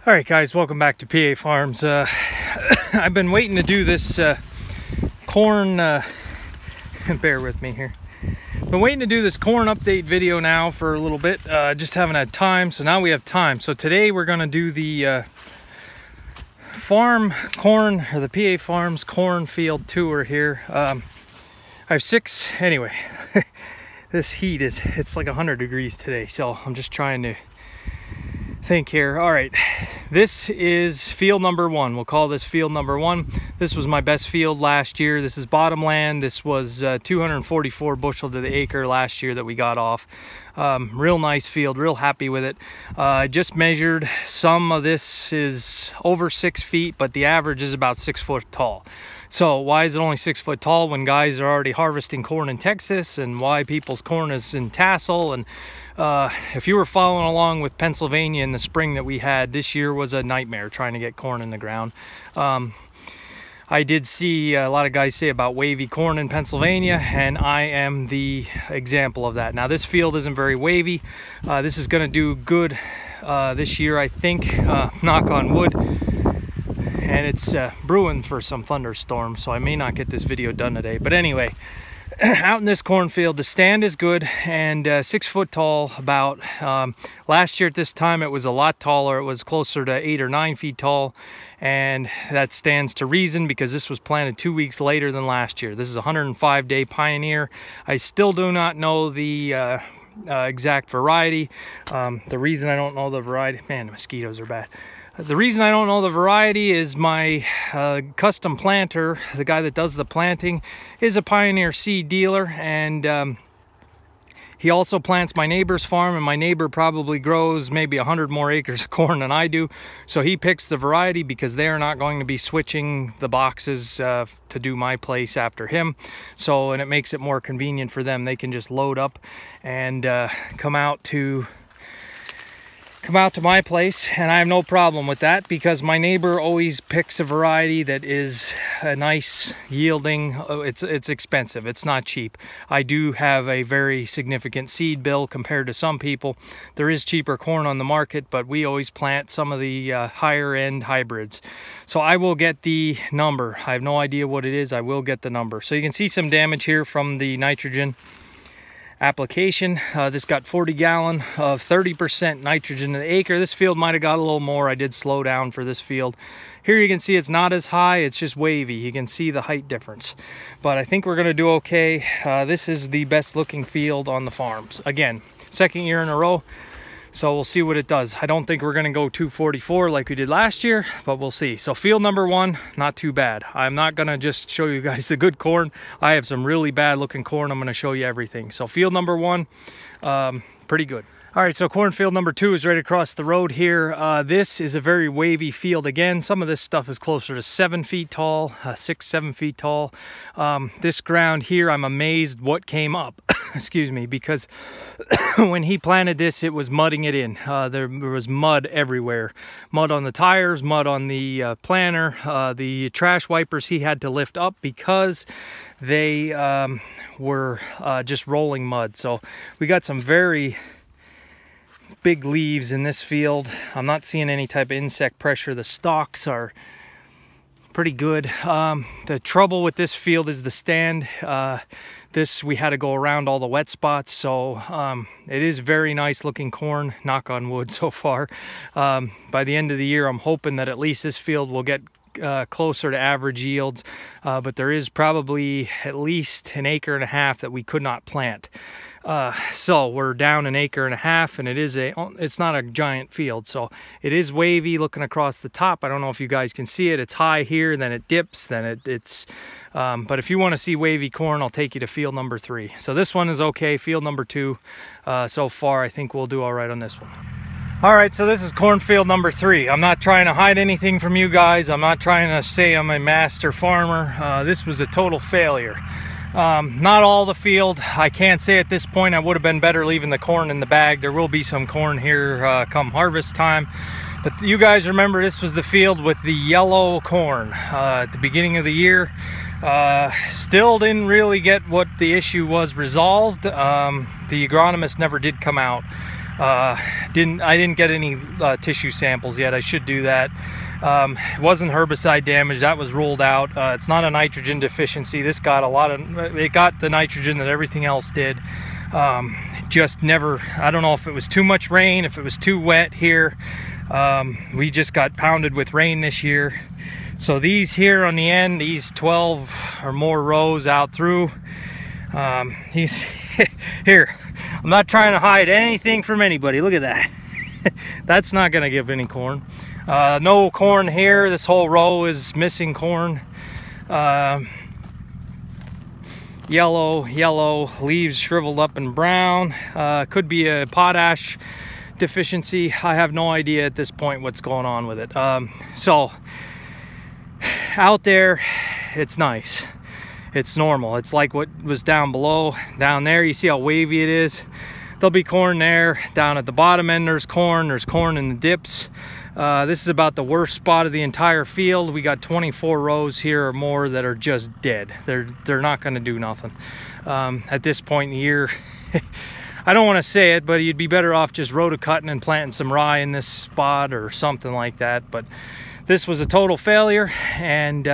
All right, guys, welcome back to PA Farms. I've been waiting to do this corn, bear with me here. Been waiting to do this corn update video now for a little bit, just haven't had time, so now we have time. So today we're gonna do the farm corn, or the PA Farms cornfield tour here. I have six, anyway, this heat it's like 100 degrees today, so I'm just trying to think here. All right, this is field number one. We'll call this field number one. This was my best field last year. This is bottomland. This was 244 bushel to the acre last year that we got off. Real nice field, real happy with it. I just measured. Some of this is over 6 feet, but the average is about 6 foot tall. So why is it only 6 foot tall when guys are already harvesting corn in Texas, and why people's corn is in tassel? And if you were following along with Pennsylvania in the spring that we had, this year was a nightmare trying to get corn in the ground. I did see a lot of guys say about wavy corn in Pennsylvania, and I am the example of that. Now this field isn't very wavy. This is going to do good this year, I think, knock on wood. And it's brewing for some thunderstorms, so I may not get this video done today. But anyway, out in this cornfield, the stand is good and 6 foot tall about. Last year at this time it was a lot taller. It was closer to 8 or 9 feet tall, and that stands to reason because this was planted 2 weeks later than last year. This is a 105-day Pioneer. I still do not know the exact variety. The reason I don't know the variety, man, the mosquitoes are bad. The reason I don't know the variety is my custom planter, the guy that does the planting, is a Pioneer seed dealer, and he also plants my neighbor's farm, and my neighbor probably grows maybe 100 more acres of corn than I do. So he picks the variety because they're not going to be switching the boxes to do my place after him. So, and it makes it more convenient for them. They can just load up and come out to my place, and I have no problem with that because my neighbor always picks a variety that is a nice yielding. It's expensive, it's not cheap. I do have a very significant seed bill compared to some people. There is cheaper corn on the market, but we always plant some of the higher end hybrids. So I will get the number. I have no idea what it is. I will get the number. So you can see some damage here from the nitrogen application. This got 40 gallon of 30% nitrogen to the acre. This field might have got a little more. I did slow down for this field. Here you can see it's not as high, it's just wavy. You can see the height difference, but I think we're gonna do okay. This is the best looking field on the farms. Again, second year in a row, so we'll see what it does. I don't think we're gonna go 244 like we did last year, but we'll see. So field number one, not too bad. I'm not gonna just show you guys the good corn. I have some really bad looking corn. I'm gonna show you everything. So field number one, pretty good. All right, so cornfield number two is right across the road here. This is a very wavy field. Again, some of this stuff is closer to 7 feet tall, 6, 7 feet tall. This ground here, I'm amazed what came up, excuse me, because when he planted this, it was mudding it in. There was mud everywhere. Mud on the tires, mud on the planter, the trash wipers he had to lift up because they were just rolling mud. So we got some very big leaves in this field. I'm not seeing any type of insect pressure. The stalks are pretty good. The trouble with this field is the stand. This, we had to go around all the wet spots, so it is very nice looking corn, knock on wood so far. By the end of the year, I'm hoping that at least this field will get closer to average yields, but there is probably at least 1.5 acres that we could not plant. So we're down 1.5 acres, and it's not a giant field, so it is wavy looking across the top. I don't know if you guys can see it. It's high here, then it dips, then but if you want to see wavy corn, I'll take you to field number 3. So this one is okay. Field number 2, so far I think we'll do all right on this one. All right, so this is cornfield number 3. I'm not trying to hide anything from you guys. I'm not trying to say I'm a master farmer. This was a total failure. Not all the field. I can't say at this point I would have been better leaving the corn in the bag. There will be some corn here come harvest time. But you guys remember this was the field with the yellow corn at the beginning of the year. Still didn't really get what the issue was resolved. The agronomist never did come out. I didn't get any tissue samples yet. I should do that. It wasn't herbicide damage, that was ruled out. It's not a nitrogen deficiency. This got it got the nitrogen that everything else did. Just never, I don't know if it was too much rain, if it was too wet here. We just got pounded with rain this year. So these here on the end, these 12 or more rows out through, he's here. I'm not trying to hide anything from anybody. Look at that. That's not gonna give any corn. No corn here. This whole row is missing corn. Yellow, leaves shriveled up and brown. Could be a potash deficiency. I have no idea at this point what's going on with it. So out there, it's nice. It's normal. It's like what was down below. Down there, you see how wavy it is. There'll be corn there. Down at the bottom end, there's corn. There's corn in the dips. This is about the worst spot of the entire field. We got 24 rows here or more that are just dead. They're not going to do nothing. At this point in the year, I don't want to say it, but you'd be better off just rotocutting and planting some rye in this spot or something like that. But this was a total failure, and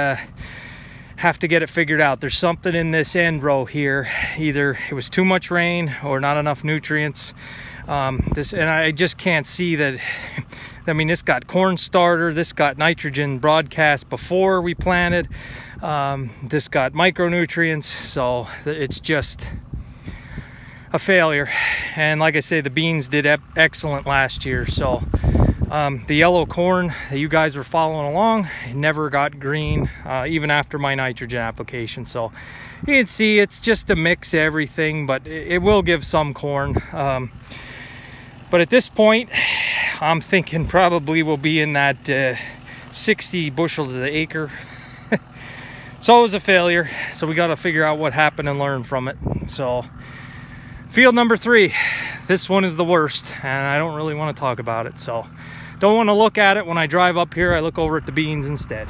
have to get it figured out. There's something in this end row here. Either it was too much rain or not enough nutrients. And I just can't see that. I mean, this got corn starter, this got nitrogen broadcast before we planted, this got micronutrients, so it's just a failure. And like I say, the beans did excellent last year. So the yellow corn that you guys were following along, it never got green, even after my nitrogen application. So you can see it's just a mix of everything, but it will give some corn. But at this point, I'm thinking probably we'll be in that 60 bushel to the acre. So it was a failure. So we got to figure out what happened and learn from it. So field number 3, this one is the worst, and I don't really want to talk about it. So don't want to look at it when I drive up here. I look over at the beans instead.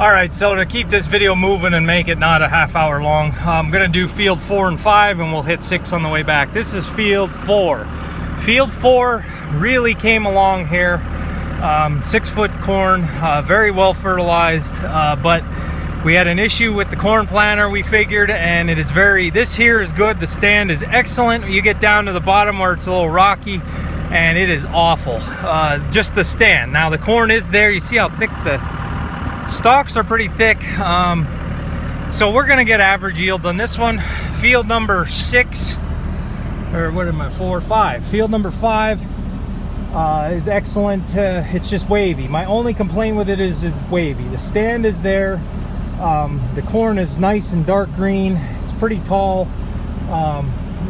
All right, so to keep this video moving and make it not a half hour long, I'm gonna do field 4 and 5, and we'll hit 6 on the way back. This is field 4. Field 4 really came along here. 6-foot corn, very well fertilized, but we had an issue with the corn planter, we figured, and it is this here is good. The stand is excellent. You get down to the bottom where it's a little rocky, and it is awful. Just the stand. Now the corn is there. You see how thick the stalks are, pretty thick. So we're gonna get average yields on this one. Field number 6, or what am I, 4, 5. Field number 5 is excellent. It's just wavy. My only complaint with it is it's wavy. The stand is there. The corn is nice and dark green. It's pretty tall.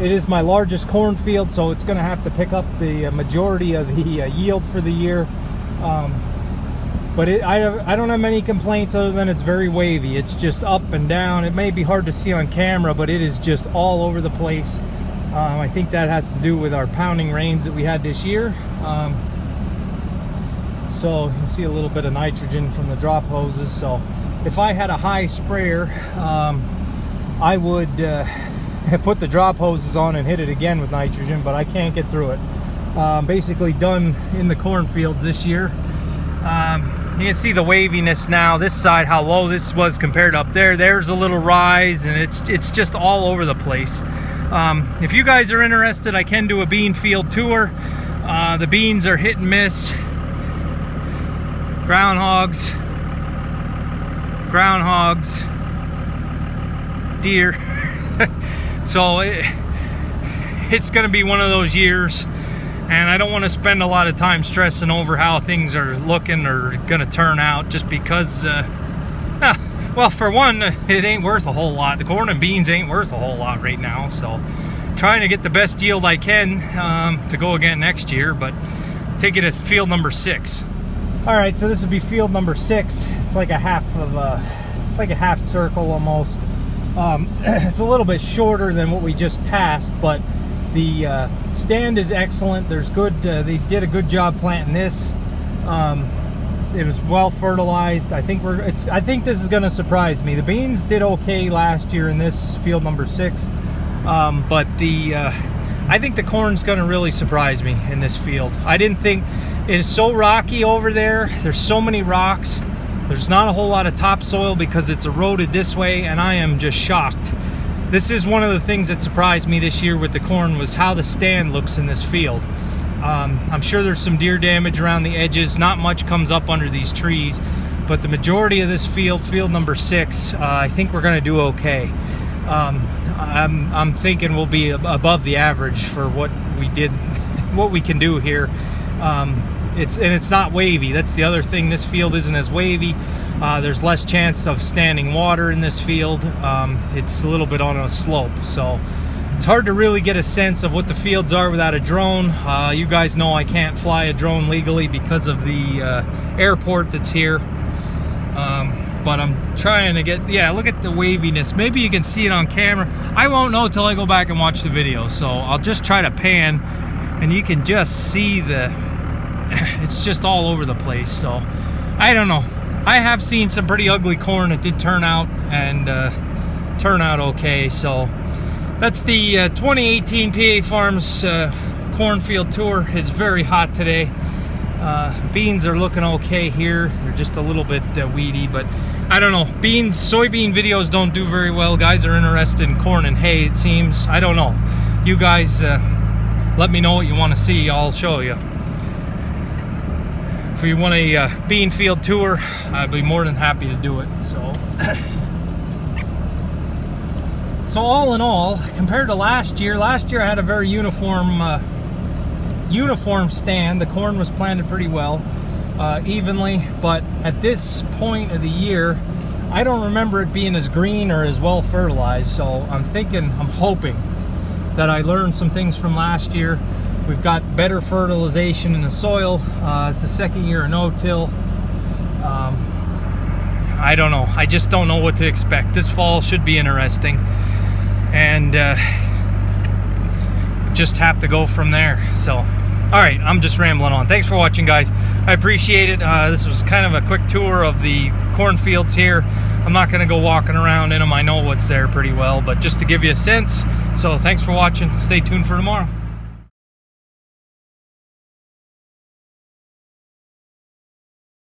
It is my largest cornfield, so it's going to have to pick up the majority of the yield for the year. But I don't have many complaints other than it's very wavy. It's just up and down. It may be hard to see on camera, but it is just all over the place. I think that has to do with our pounding rains that we had this year. So you see a little bit of nitrogen from the drop hoses. So if I had a high sprayer, I would put the drop hoses on and hit it again with nitrogen, but I can't get through it. Basically done in the cornfields this year. You can see the waviness now. This side, how low this was compared to up there. There's a little rise, and it's just all over the place. If you guys are interested, I can do a bean field tour. The beans are hit and miss. Groundhogs, deer. So it's going to be one of those years, and I don't want to spend a lot of time stressing over how things are looking or going to turn out, just because well, for one, it ain't worth a whole lot. The corn and beans ain't worth a whole lot right now, so trying to get the best yield I can to go again next year. But take it as field number 6. All right, so this would be field number 6. It's like a half circle almost. It's a little bit shorter than what we just passed, but the stand is excellent. There's good. They did a good job planting this. It was well fertilized. I think this is going to surprise me. The beans did okay last year in this field number 6, but the I think the corn's going to really surprise me in this field. I didn't think it is so rocky over there. There's so many rocks. There's not a whole lot of topsoil because it's eroded this way, and I am just shocked. This is one of the things that surprised me this year with the corn, was how the stand looks in this field. I'm sure there's some deer damage around the edges. Not much comes up under these trees, but the majority of this field, field number 6, I think we're going to do okay. I'm thinking we'll be above the average for what we can do here. It's not wavy. That's the other thing. This field isn't as wavy. There's less chance of standing water in this field. It's a little bit on a slope, so it's hard to really get a sense of what the fields are without a drone. You guys know I can't fly a drone legally because of the airport that's here. But I'm trying to get, yeah, look at the waviness. Maybe you can see it on camera. I won't know till I go back and watch the video, so I'll just try to pan, and you can just see it's just all over the place. So I don't know. I have seen some pretty ugly corn that did turn out okay. So that's the 2018 PA Farms cornfield tour. It's very hot today. Beans are looking okay here. They're just a little bit weedy, but I don't know. Soybean videos don't do very well. Guys are interested in corn and hay, it seems. I don't know. You guys let me know what you want to see. I'll show you. If you want a bean field tour, I'd be more than happy to do it. So all in all, compared to last year I had a very uniform stand. The corn was planted pretty well, evenly, but at this point of the year, I don't remember it being as green or as well fertilized. So I'm hoping that I learned some things from last year. We've got better fertilization in the soil. It's the second year of no-till. I don't know. I just don't know what to expect. This fall should be interesting, and just have to go from there. So, all right, I'm just rambling on. Thanks for watching, guys. I appreciate it. This was kind of a quick tour of the cornfields here. I'm not going to go walking around in them. I know what's there pretty well, but just to give you a sense. So thanks for watching. Stay tuned for tomorrow.